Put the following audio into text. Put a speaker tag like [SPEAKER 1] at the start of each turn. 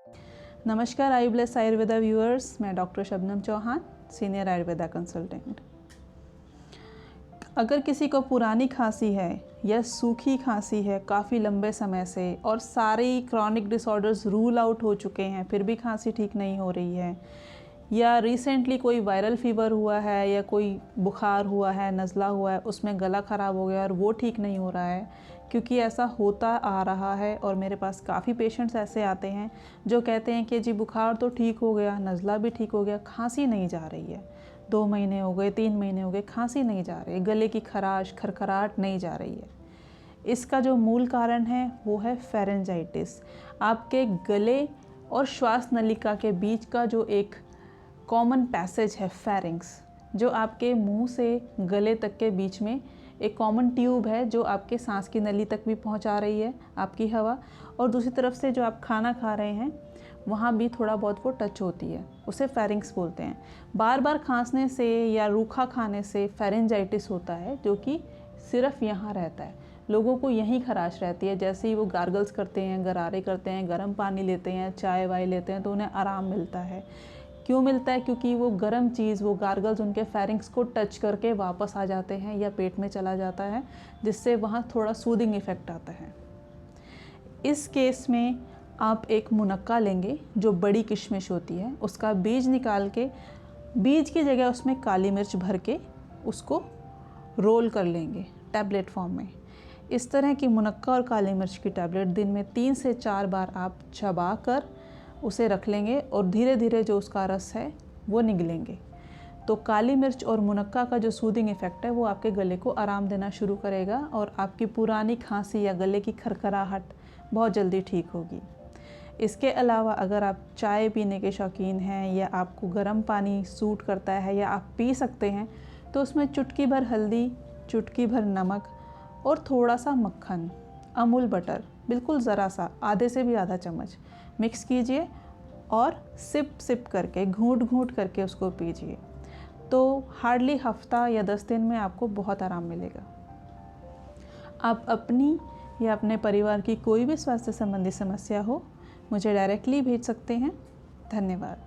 [SPEAKER 1] नमस्कार आयुब्लेस आयुर्वेदा व्यूअर्स, मैं doctor Shabnam Chauhan, senior Ayurveda consultant. अगर किसी को पुरानी खांसी है या सूखी खांसी है काफ़ी लंबे समय से और सारे क्रॉनिक डिसऑर्डर्स रूल आउट हो चुके हैं फिर भी खांसी ठीक नहीं हो रही है, या रिसेंटली कोई वायरल फीवर हुआ है या कोई बुखार हुआ है, नज़ला हुआ है, उसमें गला ख़राब हो गया और वो ठीक नहीं हो रहा है, क्योंकि ऐसा होता आ रहा है और मेरे पास काफ़ी पेशेंट्स ऐसे आते हैं जो कहते हैं कि जी बुखार तो ठीक हो गया, नज़ला भी ठीक हो गया, खांसी नहीं जा रही है। 2 महीने हो गए, 3 महीने हो गए, खांसी नहीं जा रही, गले की खराश खरखराहट नहीं जा रही है। इसका जो मूल कारण है वो है फेरेंजाइटिस। आपके गले और श्वास नलिका के बीच का जो एक कॉमन पैसेज है फेरिंग्स, जो आपके मुंह से गले तक के बीच में एक कॉमन ट्यूब है जो आपके सांस की नली तक भी पहुंचा रही है आपकी हवा, और दूसरी तरफ से जो आप खाना खा रहे हैं वहाँ भी थोड़ा बहुत वो टच होती है, उसे फेरिंग्स बोलते हैं। बार बार खांसने से या रूखा खाने से फेरेंजाइटिस होता है, जो कि सिर्फ यहाँ रहता है। लोगों को यहीं खराश रहती है, जैसे ही वो गार्गल्स करते हैं, गरारे करते हैं, गर्म पानी लेते हैं, चाय वाय लेते हैं तो उन्हें आराम मिलता है। क्यों मिलता है? क्योंकि वो गर्म चीज़, वो गार्गल्स उनके फेरिंग्स को टच करके वापस आ जाते हैं या पेट में चला जाता है, जिससे वहाँ थोड़ा सूदिंग इफ़ेक्ट आता है। इस केस में आप एक मुनक्का लेंगे, जो बड़ी किशमिश होती है, उसका बीज निकाल के बीज की जगह उसमें काली मिर्च भर के उसको रोल कर लेंगे टैबलेट फॉर्म में। इस तरह की मुनक्का और काली मिर्च की टैबलेट दिन में 3 से 4 बार आप चबा कर उसे रख लेंगे और धीरे धीरे जो उसका रस है वो निगलेंगे। तो काली मिर्च और मुनक्का का जो सूदिंग इफ़ेक्ट है वो आपके गले को आराम देना शुरू करेगा और आपकी पुरानी खांसी या गले की खरखराहट बहुत जल्दी ठीक होगी। इसके अलावा अगर आप चाय पीने के शौकीन हैं या आपको गर्म पानी सूट करता है या आप पी सकते हैं, तो उसमें चुटकी भर हल्दी, चुटकी भर नमक और थोड़ा सा मक्खन, अमूल बटर, बिल्कुल ज़रा सा, आधे से भी आधा चम्मच मिक्स कीजिए और सिप सिप करके, घूंट घूंट करके उसको पीजिए। तो हार्डली हफ्ता या 10 दिन में आपको बहुत आराम मिलेगा। आप अपनी या अपने परिवार की कोई भी स्वास्थ्य संबंधी समस्या हो, मुझे डायरेक्टली भेज सकते हैं। धन्यवाद।